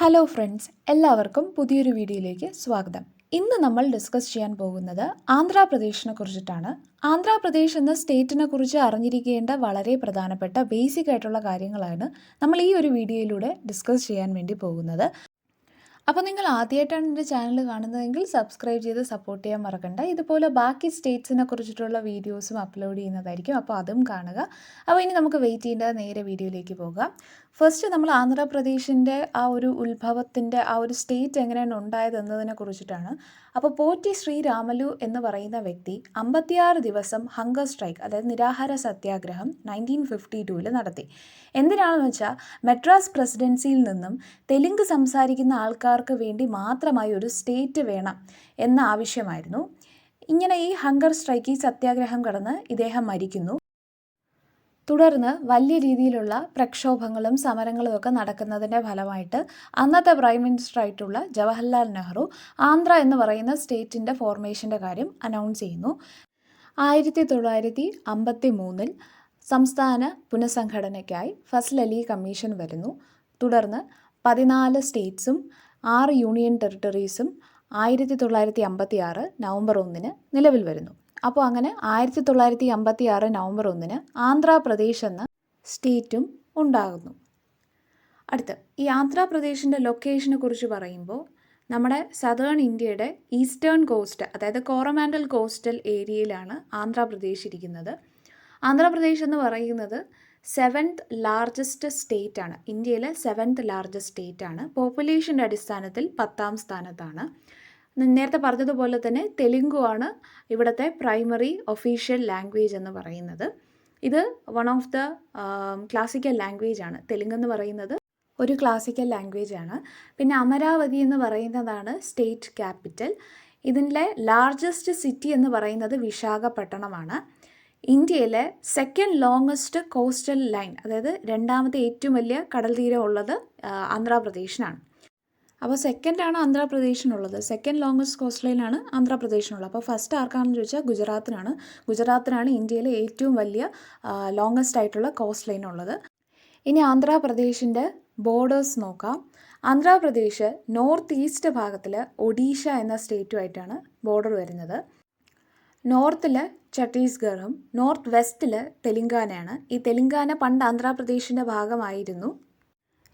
Hello friends, എല്ലാവർക്കും പുതിയൊരു വീഡിയോയിലേക്ക് സ്വാഗതം. ഇന്ന് നമ്മൾ ഡിസ്കസ് ചെയ്യാൻ പോകുന്നത് ആന്ധ്രാപ്രദേശിനെ കുറിച്ചിട്ടാണ്. ആന്ധ്രാപ്രദേശ് എന്ന സ്റ്റേറ്റിനെ കുറിച്ച് അറിഞ്ഞിരിക്കേണ്ട വളരെ പ്രധാനപ്പെട്ട ബേസിക് ആയിട്ടുള്ള കാര്യങ്ങളാണ് നമ്മൾ ഈ ഒരു വീഡിയോയിലൂടെ ഡിസ്കസ് ചെയ്യാൻ വേണ്ടി പോകുന്നത്. അപ്പോൾ നിങ്ങൾ ആദ്യമായിട്ടാണ് എൻ്റെ ചാനൽ കാണുന്നതെങ്കിൽ സബ്സ്ക്രൈബ് ചെയ്ത് സപ്പോർട്ട് ചെയ്യാൻ മറക്കണ്ട. ഇതുപോലെ ബാക്കി സ്റ്റേറ്റ്സിനെ കുറിച്ചിട്ടുള്ള വീഡിയോസും അപ്ലോഡ് ചെയ്യുന്നതായിരിക്കും, അപ്പോൾ അതും കാണുക. അപ്പോൾ ഇനി നമുക്ക് വെയിറ്റ് ചെയ്യേണ്ട നേരെ വീഡിയോയിലേക്ക് പോകാം. ഫസ്റ്റ് നമ്മൾ ആന്ധ്രാപ്രദേശിൻ്റെ ആ ഒരു ഉത്ഭവത്തിൻ്റെ ആ ഒരു സ്റ്റേറ്റ് എങ്ങനെയാണ് ഉണ്ടായത് എന്നതിനെ കുറിച്ചിട്ടാണ്. അപ്പോൾ പോറ്റി ശ്രീരാമലു എന്ന് പറയുന്ന വ്യക്തി 56 ദിവസം ഹങ്കർ സ്ട്രൈക്ക്, അതായത് നിരാഹാര സത്യാഗ്രഹം 1952 നടത്തി. എന്തിനാണെന്ന് വെച്ചാൽ മദ്രാസ് പ്രസിഡൻസിയിൽ നിന്നും തെലുങ്ക് സംസാരിക്കുന്ന ആൾക്കാർക്ക് വേണ്ടി മാത്രമായി ഒരു സ്റ്റേറ്റ് വേണം എന്ന ആവശ്യമായിരുന്നു. ഇങ്ങനെ ഈ ഹങ്കർ സ്ട്രൈക്ക്, ഈ സത്യാഗ്രഹം കടന്ന് ഇദ്ദേഹം മരിക്കുന്നു. തുടർന്ന് വലിയ രീതിയിലുള്ള പ്രക്ഷോഭങ്ങളും സമരങ്ങളും ഒക്കെ നടക്കുന്നതിൻ്റെ ഫലമായിട്ട് അന്നത്തെ പ്രൈം മിനിസ്റ്റർ ആയിട്ടുള്ള ജവഹർലാൽ നെഹ്റു ആന്ധ്ര എന്ന് പറയുന്ന സ്റ്റേറ്റിൻ്റെ ഫോർമേഷൻ്റെ കാര്യം അനൗൺസ് ചെയ്യുന്നു. 1953 സംസ്ഥാന പുനഃസംഘടനയ്ക്കായി ഫസൽ അലി കമ്മീഷൻ വരുന്നു. തുടർന്ന് 14 സ്റ്റേറ്റ്സും 6 യൂണിയൻ ടെറിട്ടറീസും 1956 നവംബർ 1 നിലവിൽ വരുന്നു. അപ്പോൾ അങ്ങനെ 1956 നവംബർ 1 ആന്ധ്രാപ്രദേശ് എന്ന സ്റ്റേറ്റും ഉണ്ടാകുന്നു. അടുത്ത് ഈ ആന്ധ്രാപ്രദേശിൻ്റെ ലൊക്കേഷനെ കുറിച്ച് പറയുമ്പോൾ നമ്മുടെ സദേൺ ഇന്ത്യയുടെ ഈസ്റ്റേൺ കോസ്റ്റ്, അതായത് കോറമാൻഡൽ കോസ്റ്റൽ ഏരിയയിലാണ് ആന്ധ്രാപ്രദേശ് ഇരിക്കുന്നത്. ആന്ധ്രാപ്രദേശ് എന്ന് പറയുന്നത് 7th ലാർജസ്റ്റ് സ്റ്റേറ്റ് ആണ്, ഇന്ത്യയിലെ 7th ലാർജസ്റ്റ് സ്റ്റേറ്റ് ആണ്. പോപ്പുലേഷൻ്റെ അടിസ്ഥാനത്തിൽ 10ാം സ്ഥാനത്താണ്. നേരത്തെ പറഞ്ഞതുപോലെ തന്നെ തെലുങ്കുവാണ് ഇവിടുത്തെ പ്രൈമറി ഒഫീഷ്യൽ ലാംഗ്വേജ് എന്ന് പറയുന്നത്. ഇത് one of the classical language ആണ്. തെലുങ്ക് എന്ന് പറയുന്നത് ഒരു ക്ലാസിക്കൽ ലാംഗ്വേജ് ആണ്. പിന്നെ അമരാവതി എന്ന് പറയുന്നതാണ് സ്റ്റേറ്റ് ക്യാപിറ്റൽ. ഇതിൻ്റെ ലാർജസ്റ്റ് സിറ്റി എന്ന് പറയുന്നത് വിശാഖപട്ടണമാണ്. ഇന്ത്യയിലെ 2nd ലോങ്ങസ്റ്റ് കോസ്റ്റൽ ലൈൻ, അതായത് രണ്ടാമത്തെ ഏറ്റവും വലിയ കടൽ തീരം ഉള്ളത് ആന്ധ്രാപ്രദേശിനാണ്. അപ്പോൾ സെക്കൻഡാണ് ആന്ധ്രാപ്രദേശിനുള്ളത്. 2nd ലോങ്ങസ്റ്റ് കോസ്റ്റ് ലൈനാണ് ആന്ധ്രാപ്രദേശിനുള്ളത്. അപ്പോൾ ഫസ്റ്റ് ആർക്കാണെന്ന് ചോദിച്ചാൽ ഗുജറാത്തിനാണ്. ഗുജറാത്തിനാണ് ഇന്ത്യയിലെ ഏറ്റവും വലിയ ലോങ്ങസ്റ്റ് ആയിട്ടുള്ള കോസ്റ്റ് ലൈൻ ഉള്ളത്. ഇനി ആന്ധ്രാപ്രദേശിൻ്റെ ബോർഡേഴ്സ് നോക്കാം. ആന്ധ്രാപ്രദേശ് നോർത്ത് ഈസ്റ്റ് ഭാഗത്തിൽ ഒഡീഷ എന്ന സ്റ്റേറ്റുമായിട്ടാണ് ബോർഡർ വരുന്നത്. നോർത്തിൽ ഛത്തീസ്ഗഡും നോർത്ത് വെസ്റ്റിൽ തെലുങ്കാനയാണ്. ഈ തെലുങ്കാന പണ്ട് ആന്ധ്രാപ്രദേശിൻ്റെ ഭാഗമായിരുന്നു.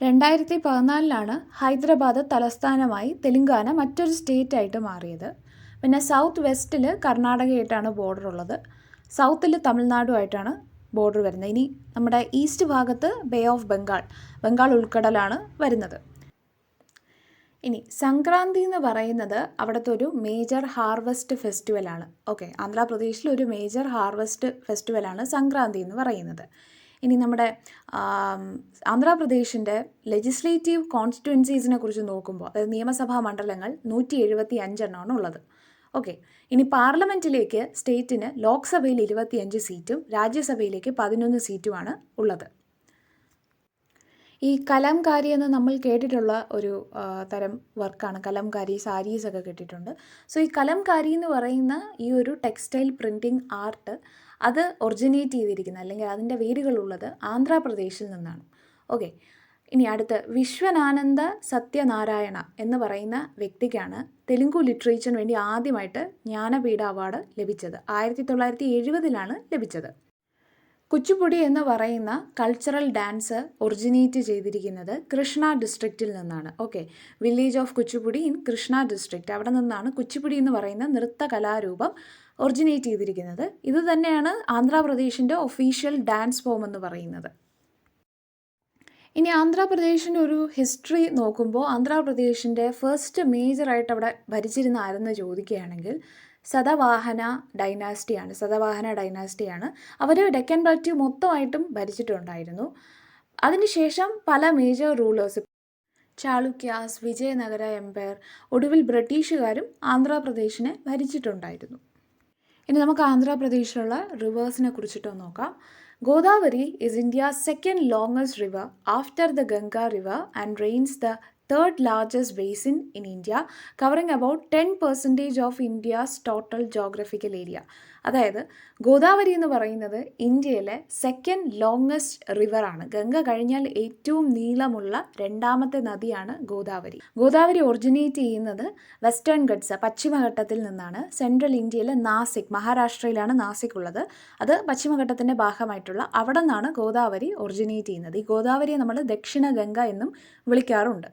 2014 ഹൈദരാബാദ് തലസ്ഥാനമായി തെലുങ്കാന മറ്റൊരു സ്റ്റേറ്റായിട്ട് മാറിയത്. പിന്നെ സൗത്ത് വെസ്റ്റിൽ കർണാടകയായിട്ടാണ് ബോർഡർ ഉള്ളത്. സൗത്തിൽ തമിഴ്നാടുമായിട്ടാണ് ബോർഡർ വരുന്നത്. ഇനി നമ്മുടെ ഈസ്റ്റ് ഭാഗത്ത് ബേ ഓഫ് ബംഗാൾ ഉൾക്കടലാണ് വരുന്നത്. ഇനി സംക്രാന്തി എന്ന് പറയുന്നത് അവിടുത്തെ ഒരു മേജർ ഹാർവസ്റ്റ് ഫെസ്റ്റിവലാണ്. ഓക്കെ, ആന്ധ്രാപ്രദേശിൽ ഒരു മേജർ ഹാർവസ്റ്റ് ഫെസ്റ്റിവലാണ് സംക്രാന്തി എന്ന് പറയുന്നത്. ഇനി നമ്മുടെ ആന്ധ്രാപ്രദേശിൻ്റെ ലെജിസ്ലേറ്റീവ് കോൺസ്റ്റിറ്റ്യുവൻസീസിനെ കുറിച്ച് നോക്കുമ്പോൾ, അതായത് നിയമസഭാ മണ്ഡലങ്ങൾ 175 ഉള്ളത്. ഓക്കെ, ഇനി പാർലമെൻറ്റിലേക്ക് സ്റ്റേറ്റിന് ലോക്സഭയിൽ 25 സീറ്റും രാജ്യസഭയിലേക്ക് 11 സീറ്റുമാണ് ഉള്ളത്. ഈ കലംകാരി എന്ന് നമ്മൾ കേട്ടിട്ടുള്ള ഒരു തരം വർക്കാണ്. കലംകാരി, സാരീസൊക്കെ കേട്ടിട്ടുണ്ട്. സോ ഈ കലംകാരി എന്ന് പറയുന്ന ഈ ഒരു ടെക്സ്റ്റൈൽ പ്രിൻറ്റിംഗ് ആർട്ട്, അത് ഒറിജിനേറ്റ് ചെയ്തിരിക്കുന്നത്, അല്ലെങ്കിൽ അതിൻ്റെ വേരുകളുള്ളത് ആന്ധ്രാപ്രദേശിൽ നിന്നാണ്. ഓക്കെ, ഇനി അടുത്ത് വിശ്വനാനന്ദ സത്യനാരായണ എന്ന് പറയുന്ന വ്യക്തിക്കാണ് തെലുങ്കു ലിറ്ററേച്ചറിന് വേണ്ടി ആദ്യമായിട്ട് ജ്ഞാനപീഠ അവാർഡ് ലഭിച്ചത്. 1970 ലഭിച്ചത്. കുച്ചിപ്പുടി എന്ന് പറയുന്ന കൾച്ചറൽ ഡാൻസ് ഒറിജിനേറ്റ് ചെയ്തിരിക്കുന്നത് കൃഷ്ണ ഡിസ്ട്രിക്റ്റിൽ നിന്നാണ്. Okay, village of Kuchipudi in Krishna district, അവിടെ നിന്നാണ് കുച്ചിപ്പുടി എന്ന് പറയുന്ന നൃത്ത കലാരൂപം ഒറിജിനേറ്റ് ചെയ്തിരിക്കുന്നത്. ഇത് തന്നെയാണ് ആന്ധ്രാപ്രദേശിൻ്റെ ഒഫീഷ്യൽ ഡാൻസ് ഫോം എന്ന് പറയുന്നത്. ഇനി ആന്ധ്രാപ്രദേശിൻ്റെ ഒരു ഹിസ്റ്ററി നോക്കുമ്പോൾ ആന്ധ്രാപ്രദേശിൻ്റെ ഫസ്റ്റ് മേജറായിട്ട് അവിടെ ഭരിച്ചിരുന്ന ആരെന്ന് ചോദിക്കുകയാണെങ്കിൽ സതവാഹന ഡൈനാസ്റ്റിയാണ്. അവർ ഡെക്കൻ പ്ലാറ്റ്യൂ മൊത്തമായിട്ടും ഭരിച്ചിട്ടുണ്ടായിരുന്നു. അതിനുശേഷം പല major rulers, Chalukyas, Vijayanagara empire, ഒടുവിൽ ബ്രിട്ടീഷുകാരും ആന്ധ്രാപ്രദേശിനെ ഭരിച്ചിട്ടുണ്ടായിരുന്നു. ഇനി നമുക്ക് ആന്ധ്രാപ്രദേശിലുള്ള റിവേഴ്സിനെ കുറിച്ചിട്ട് നോക്കാം. Godavari is India's 2nd longest river after the Ganga river and drains the third largest basin in India, covering about 10% of India's total geographical area. അതായത് ഗോദാവരി എന്ന് പറയുന്നത് ഇന്ത്യയിലെ സെക്കൻഡ് ലോങ്ങസ്റ്റ് റിവറാണ്. ഗംഗ കഴിഞ്ഞാൽ ഏറ്റവും നീളമുള്ള രണ്ടാമത്തെ നദിയാണ് ഗോദാവരി. ഗോദാവരി ഒറിജിനേറ്റ് ചെയ്യുന്നത് വെസ്റ്റേൺ ഗട്ട്സ് പശ്ചിമഘട്ടത്തിൽ നിന്നാണ്. സെൻട്രൽ ഇന്ത്യയിലെ നാസിക്, മഹാരാഷ്ട്രയിലാണ് നാസിക് ഉള്ളത്. അത് പശ്ചിമഘട്ടത്തിൻ്റെ ഭാഗമായിട്ടുള്ള അവിടെ നിന്നാണ് ഗോദാവരി ഒറിജിനേറ്റ് ചെയ്യുന്നത്. ഈ ഗോദാവരിയെ നമ്മൾ ദക്ഷിണ ഗംഗ എന്നും വിളിക്കാറുണ്ട്.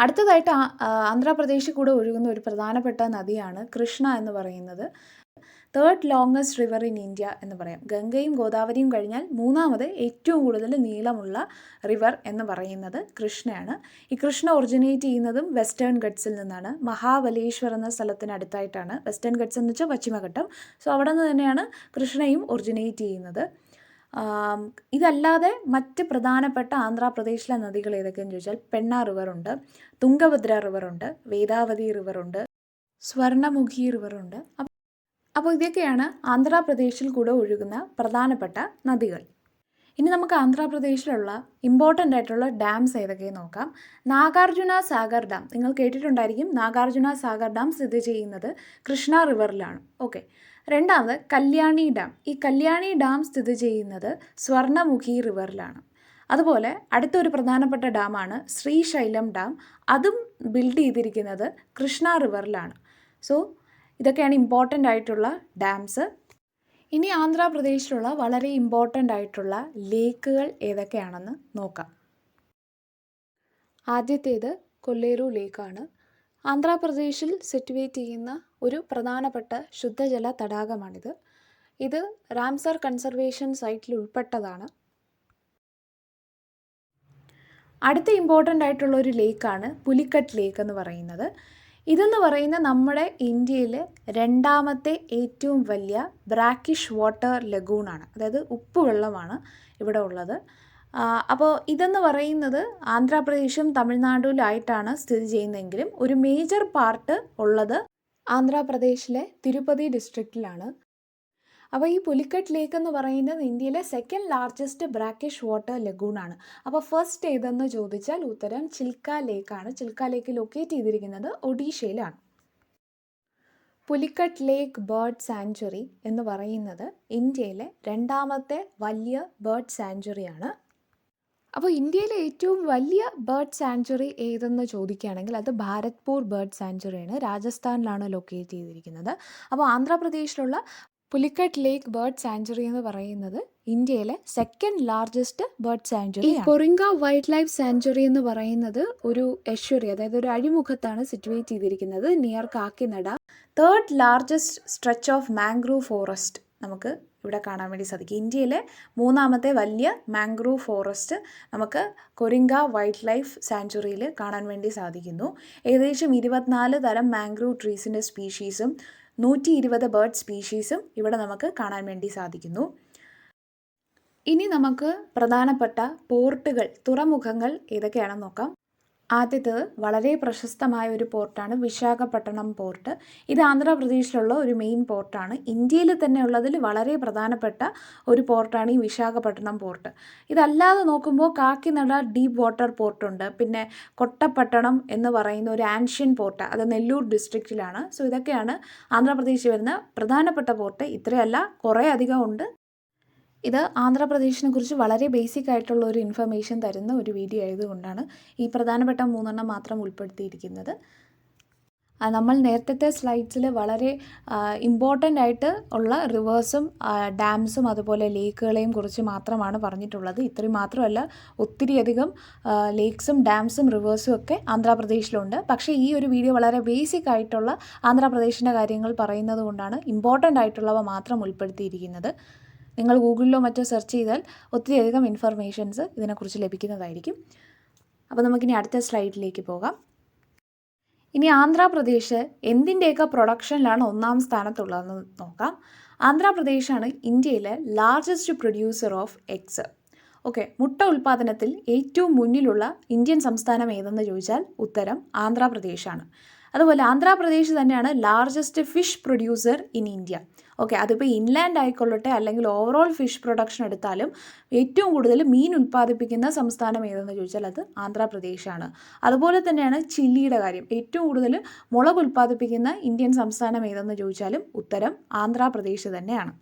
അടുത്തതായിട്ട് ആന്ധ്രാപ്രദേശിൽ കൂടെ ഒഴുകുന്ന ഒരു പ്രധാനപ്പെട്ട നദിയാണ് കൃഷ്ണ എന്ന് പറയുന്നത്. Third longest river in India എന്ന് പറയാം. ഗംഗയും ഗോദാവരിയും കഴിഞ്ഞാൽ മൂന്നാമത് ഏറ്റവും കൂടുതൽ നീളമുള്ള റിവർ എന്ന് പറയുന്നത് കൃഷ്ണയാണ്. ഈ കൃഷ്ണ ഒറിജിനേറ്റ് ചെയ്യുന്നതും വെസ്റ്റേൺ ഗട്ട്സിൽ നിന്നാണ്. മഹാബലേശ്വർ എന്ന സ്ഥലത്തിനടുത്തായിട്ടാണ്. വെസ്റ്റേൺ ഗട്ട്സ് എന്ന് വെച്ചാൽ പശ്ചിമഘട്ടം. സോ അവിടെ നിന്ന് തന്നെയാണ് കൃഷ്ണയും ഒറിജിനേറ്റ് ചെയ്യുന്നത്. ഇതല്ലാതെ മറ്റ് പ്രധാനപ്പെട്ട ആന്ധ്രാപ്രദേശിലെ നദികൾ ഏതൊക്കെയെന്ന് ചോദിച്ചാൽ പെണ്ണ റിവറുണ്ട്, തുംഗഭദ്ര റിവറുണ്ട്, വേദാവതി റിവറുണ്ട്, സ്വർണമുഖി റിവറുണ്ട്. അപ്പോൾ ഇതൊക്കെയാണ് ആന്ധ്രാപ്രദേശിൽ കൂടെ ഒഴുകുന്ന പ്രധാനപ്പെട്ട നദികൾ. ഇനി നമുക്ക് ആന്ധ്രാപ്രദേശിലുള്ള ഇമ്പോർട്ടൻ്റ് ആയിട്ടുള്ള ഡാംസ് ഏതൊക്കെയെന്ന് നോക്കാം. നാഗാർജുന സാഗർ ഡാം നിങ്ങൾ കേട്ടിട്ടുണ്ടായിരിക്കും. നാഗാർജുന സാഗർ ഡാം സ്ഥിതി ചെയ്യുന്നത് കൃഷ്ണ റിവറിലാണ്. ഓക്കെ. രണ്ടാമത് കല്യാണി ഡാം. ഈ കല്യാണി ഡാം സ്ഥിതി ചെയ്യുന്നത് സ്വർണമുഖി റിവറിലാണ്. അതുപോലെ അടുത്തൊരു പ്രധാനപ്പെട്ട ഡാമാണ് ശ്രീശൈലം ഡാം. അതും ബിൽഡ് ചെയ്തിരിക്കുന്നത് കൃഷ്ണ റിവറിലാണ്. സോ ഇതൊക്കെയാണ് ഇമ്പോർട്ടൻ്റ് ആയിട്ടുള്ള ഡാംസ്. ഇനി ആന്ധ്രാപ്രദേശിലുള്ള വളരെ ഇമ്പോർട്ടൻ്റ് ആയിട്ടുള്ള ലേക്കുകൾ ഏതൊക്കെയാണെന്ന് നോക്കാം. ആദ്യത്തേത് കൊല്ലേരു ലേക്കാണ്. ആന്ധ്രാപ്രദേശിൽ സിറ്റുവേറ്റ് ചെയ്യുന്ന ഒരു പ്രധാനപ്പെട്ട ശുദ്ധജല തടാകമാണിത്. ഇത് റാംസർ കൺസർവേഷൻ സൈറ്റിൽ ഉൾപ്പെട്ടതാണ്. അടുത്ത ഇമ്പോർട്ടൻ്റ് ആയിട്ടുള്ള ഒരു ലേക്കാണ് പുലിക്കട്ട് ലേക്ക് എന്ന് പറയുന്നത്. ഇതെന്ന് പറയുന്ന നമ്മുടെ ഇന്ത്യയിലെ രണ്ടാമത്തെ ഏറ്റവും വലിയ ബ്രാക്കിഷ് വാട്ടർ ലഗൂണാണ്. അതായത് ഉപ്പുവെള്ളമാണ് ഇവിടെ ഉള്ളത്. അപ്പോൾ ഇതെന്ന് പറയുന്നത് ആന്ധ്രാപ്രദേശും തമിഴ്നാടുലായിട്ടാണ് സ്ഥിതി ചെയ്യുന്നതെങ്കിലും ഒരു മേജർ പാർട്ട് ഉള്ളത് ആന്ധ്രാപ്രദേശിലെ തിരുപ്പതി ഡിസ്ട്രിക്റ്റിലാണ്. അപ്പോൾ ഈ പുലിക്കട്ട് ലേക്ക് എന്ന് പറയുന്നത് ഇന്ത്യയിലെ സെക്കൻഡ് ലാർജസ്റ്റ് ബ്രാക്കിഷ് വാട്ടർ ലഗൂണാണ്. അപ്പോൾ ഫസ്റ്റ് ഏതെന്ന് ചോദിച്ചാൽ ഉത്തരം ചിൽക്ക ലേക്കാണ്. ചിൽക്ക ലേക്ക് ലൊക്കേറ്റ് ചെയ്തിരിക്കുന്നത് ഒഡീഷയിലാണ്. പുലിക്കട്ട് ലേക്ക് ബേർഡ് സാങ്ച്വറി എന്ന് പറയുന്നത് ഇന്ത്യയിലെ രണ്ടാമത്തെ വലിയ ബേർഡ് സാങ്ച്വറിയാണ്. അപ്പോൾ ഇന്ത്യയിലെ ഏറ്റവും വലിയ ബേർഡ് സാങ്ച്വറി ഏതെന്ന് ചോദിക്കുകയാണെങ്കിൽ അത് ഭാരത്പൂർ ബേർഡ് സാങ്ച്വറിയാണ്. രാജസ്ഥാനിലാണ് ലൊക്കേറ്റ് ചെയ്തിരിക്കുന്നത്. അപ്പോൾ ആന്ധ്രാപ്രദേശിലുള്ള പുലിക്കട്ട് ലേക്ക് ബേർഡ് സാങ്ച്വറി എന്ന് പറയുന്നത് ഇന്ത്യയിലെ സെക്കൻഡ് ലാർജസ്റ്റ് ബേർഡ് സാങ്ച്വറി. ഈ കൊറിംഗ വൈൽഡ് ലൈഫ് സാങ്ച്വറി എന്ന് പറയുന്നത് ഒരു എഷ്വറി, അതായത് ഒരു അഴിമുഖത്താണ് സിറ്റുവേറ്റ് ചെയ്തിരിക്കുന്നത് near Kakinada. Third largest stretch of mangrove forest നമുക്ക് ഇവിടെ കാണാൻ വേണ്ടി സാധിക്കും. ഇന്ത്യയിലെ മൂന്നാമത്തെ വലിയ മാംഗ്രൂവ് ഫോറസ്റ്റ് നമുക്ക് കൊറിംഗ വൈൽഡ് ലൈഫ് സാങ്ച്വറിയിൽ കാണാൻ വേണ്ടി സാധിക്കുന്നു. ഏകദേശം 24 തരം മാംഗ്രൂവ് ട്രീസിൻ്റെ സ്പീഷീസും 120 ബേർഡ് സ്പീഷീസും ഇവിടെ നമുക്ക് കാണാൻ വേണ്ടി സാധിക്കുന്നു. ഇനി നമുക്ക് പ്രധാനപ്പെട്ട പോർട്ടുകൾ, തുറമുഖങ്ങൾ ഏതൊക്കെയാണെന്ന് നോക്കാം. ആദ്യത്തേത് വളരെ പ്രശസ്തമായ ഒരു പോർട്ടാണ് വിശാഖപട്ടണം പോർട്ട്. ഇത് ആന്ധ്രാപ്രദേശിലുള്ള ഒരു മെയിൻ പോർട്ടാണ്. ഇന്ത്യയിൽ തന്നെ ഉള്ളതിൽ വളരെ പ്രധാനപ്പെട്ട ഒരു പോർട്ടാണ് ഈ വിശാഖപട്ടണം പോർട്ട്. ഇതല്ലാതെ നോക്കുമ്പോൾ കാക്കിനഡ ഡീപ്പ് വാട്ടർ പോർട്ടുണ്ട്. പിന്നെ കൊട്ടപ്പട്ടണം എന്ന് പറയുന്ന ഒരു ആൻഷ്യൻ പോർട്ട്, അത് നെല്ലൂർ ഡിസ്ട്രിക്റ്റിലാണ്. സോ ഇതൊക്കെയാണ് ആന്ധ്രാപ്രദേശിൽ വരുന്ന പ്രധാനപ്പെട്ട പോർട്ട്. ഇത്രയല്ല, കുറേ അധികം ഉണ്ട്. ഇത് ആന്ധ്രാപ്രദേശിനെ കുറിച്ച് വളരെ ബേസിക് ആയിട്ടുള്ള ഒരു ഇൻഫർമേഷൻ തരുന്ന ഒരു വീഡിയോ ആയതുകൊണ്ടാണ് ഈ പ്രധാനപ്പെട്ട 3 മാത്രം ഉൾപ്പെടുത്തിയിരിക്കുന്നത്. നമ്മൾ നേരത്തെ സ്ലൈഡ്സിൽ വളരെ ഇമ്പോർട്ടൻ്റ് ആയിട്ട് ഉള്ള റിവേഴ്സും ഡാംസും അതുപോലെ ലേക്കുകളെയും കുറിച്ച് മാത്രമാണ് പറഞ്ഞിട്ടുള്ളത്. ഇത്രയും മാത്രമല്ല, ഒത്തിരിയധികം ലേക്സും ഡാംസും റിവേഴ്സും ഒക്കെ ആന്ധ്രാപ്രദേശിലുണ്ട്. പക്ഷേ ഈ ഒരു വീഡിയോ വളരെ ബേസിക് ആയിട്ടുള്ള ആന്ധ്രാപ്രദേശിൻ്റെ കാര്യങ്ങൾ പറയുന്നത് കൊണ്ടാണ് ഇമ്പോർട്ടൻ്റ് ആയിട്ടുള്ളവ മാത്രം ഉൾപ്പെടുത്തിയിരിക്കുന്നത്. നിങ്ങൾ ഗൂഗിളിലോ മറ്റോ സെർച്ച് ചെയ്താൽ ഒത്തിരിയധികം ഇൻഫർമേഷൻസ് ഇതിനെക്കുറിച്ച് ലഭിക്കുന്നതായിരിക്കും. അപ്പോൾ നമുക്കിനി അടുത്ത സ്ലൈഡിലേക്ക് പോകാം. ഇനി ആന്ധ്രാപ്രദേശ് എന്തിൻ്റെയൊക്കെ പ്രൊഡക്ഷനിലാണ് 1ാം സ്ഥാനത്തുള്ളതെന്ന് നോക്കാം. ആന്ധ്രാപ്രദേശാണ് ഇന്ത്യയിലെ largest producer of eggs. Okay, മുട്ട ഉൽപ്പാദനത്തിൽ ഏറ്റവും മുന്നിലുള്ള ഇന്ത്യൻ സംസ്ഥാനം ഏതെന്ന് ചോദിച്ചാൽ ഉത്തരം ആന്ധ്രാപ്രദേശാണ്. അതുപോലെ ആന്ധ്രാപ്രദേശ് തന്നെയാണ് largest fish producer in India. Okay, അതിപ്പോൾ ഇൻലാൻഡ് ആയിക്കൊള്ളട്ടെ അല്ലെങ്കിൽ ഓവറോൾ ഫിഷ് പ്രൊഡക്ഷൻ എടുത്താലും ഏറ്റവും കൂടുതൽ മീൻ ഉൽപ്പാദിപ്പിക്കുന്ന സംസ്ഥാനം ഏതെന്ന് ചോദിച്ചാൽ അത് ആന്ധ്രാപ്രദേശാണ്. അതുപോലെ തന്നെയാണ് ചില്ലിയുടെ കാര്യം. ഏറ്റവും കൂടുതൽ മുളക് ഉൽപ്പാദിപ്പിക്കുന്ന ഇന്ത്യൻ സംസ്ഥാനം ഏതെന്ന് ചോദിച്ചാലും ഉത്തരം ആന്ധ്രാപ്രദേശ് തന്നെയാണ്.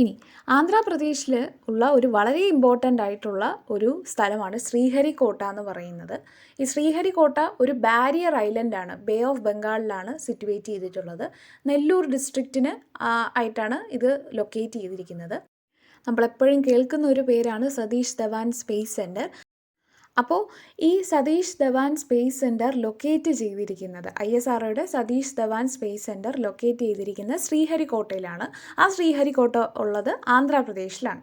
ഇനി ആന്ധ്രാപ്രദേശിൽ ഉള്ള ഒരു വളരെ ഇമ്പോർട്ടൻ്റ് ആയിട്ടുള്ള ഒരു സ്ഥലമാണ് ശ്രീഹരിക്കോട്ട എന്ന് പറയുന്നത്. ഈ ശ്രീഹരിക്കോട്ട ഒരു ബാരിയർ ഐലൻഡാണ്, ബേ ഓഫ് ബംഗാളിലാണ് സിറ്റുവേറ്റ് ചെയ്തിട്ടുള്ളത്. നെല്ലൂർ ഡിസ്ട്രിക്റ്റിന് ആയിട്ടാണ് ഇത് ലൊക്കേറ്റ് ചെയ്തിരിക്കുന്നത്. നമ്മളെപ്പോഴും കേൾക്കുന്ന ഒരു പേരാണ് സതീഷ് ധവാൻ സ്പേസ് സെൻറ്റർ. അപ്പോൾ ഈ Satish Dhawan space centre locate ചെയ്തിരിക്കുന്നത്, ISROയുടെ Satish Dhawan space centre locate ചെയ്തിരിക്കുന്നത് ശ്രീഹരിക്കോട്ടയിലാണ്. ആ ശ്രീഹരിക്കോട്ട ഉള്ളത് ആന്ധ്രാപ്രദേശിലാണ്.